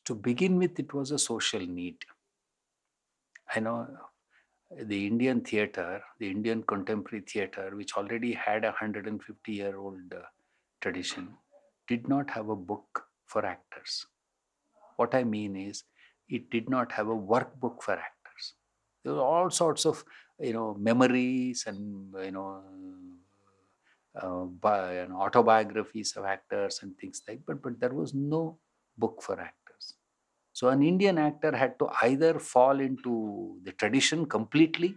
To begin with, it was a social need. I know the Indian theatre, the Indian contemporary theatre, which already had a 150-year-old tradition, did not have a book for actors. What I mean is, it did not have a workbook for actors. There were all sorts of, memories and, autobiographies of actors and things like. But there was no book for actors. So an Indian actor had to either fall into the tradition completely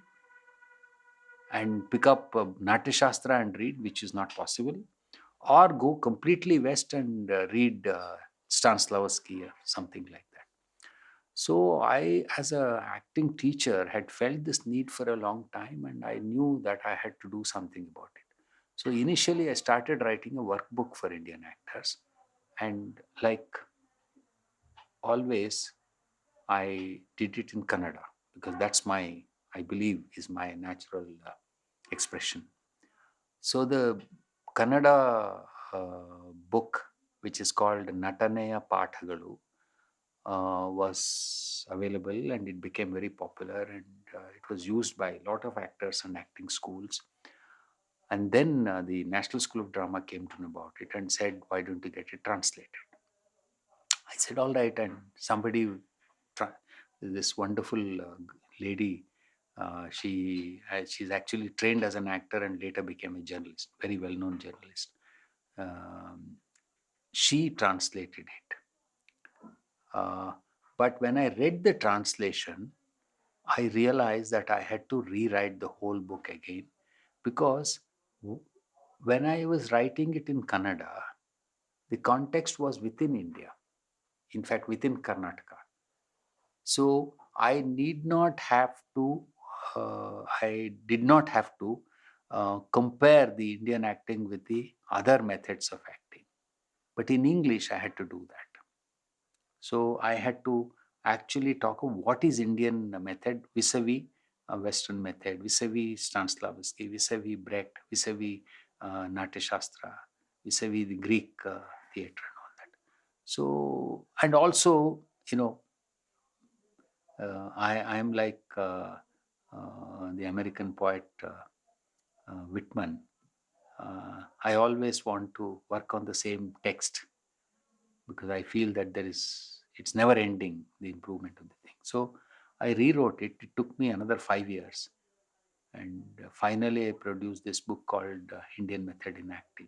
and pick up Natya Shastra and read, which is not possible, or go completely west and read Stanislavski or something like that. So I, as a acting teacher, had felt this need for a long time, and I knew that I had to do something about it. So initially, I started writing a workbook for Indian actors, and like always, I did it in Kannada because that's my, I believe, is my natural expression. So the Kannada book, which is called Nataneya Pathagalu, was available and it became very popular, and it was used by a lot of actors and acting schools. And then the National School of Drama came to know about it and said, "Why don't you get it translated?" I said, "All right." And somebody, this wonderful lady, she's actually trained as an actor and later became a journalist, very well known journalist. Um, she translated it. But when I read the translation, I realized that I had to rewrite the whole book again because when I was writing it in Kannada, the context was within India, in fact, within Karnataka. So I need not have to, I did not have to compare the Indian acting with the other methods of acting. But in English, I had to do that. So I had to actually talk of what is Indian method vis-a-vis Western method, vis-a-vis Stanislavski, vis-a-vis Brecht, vis-a-vis Natya Shastra, vis-a-vis the Greek theatre and all that. So, and also, you know, I am like the American poet Whitman. I always want to work on the same text because I feel that it's never ending, the improvement of the thing. So I rewrote it. It took me another 5 years. And finally, I produced this book called Indian Method in Acting.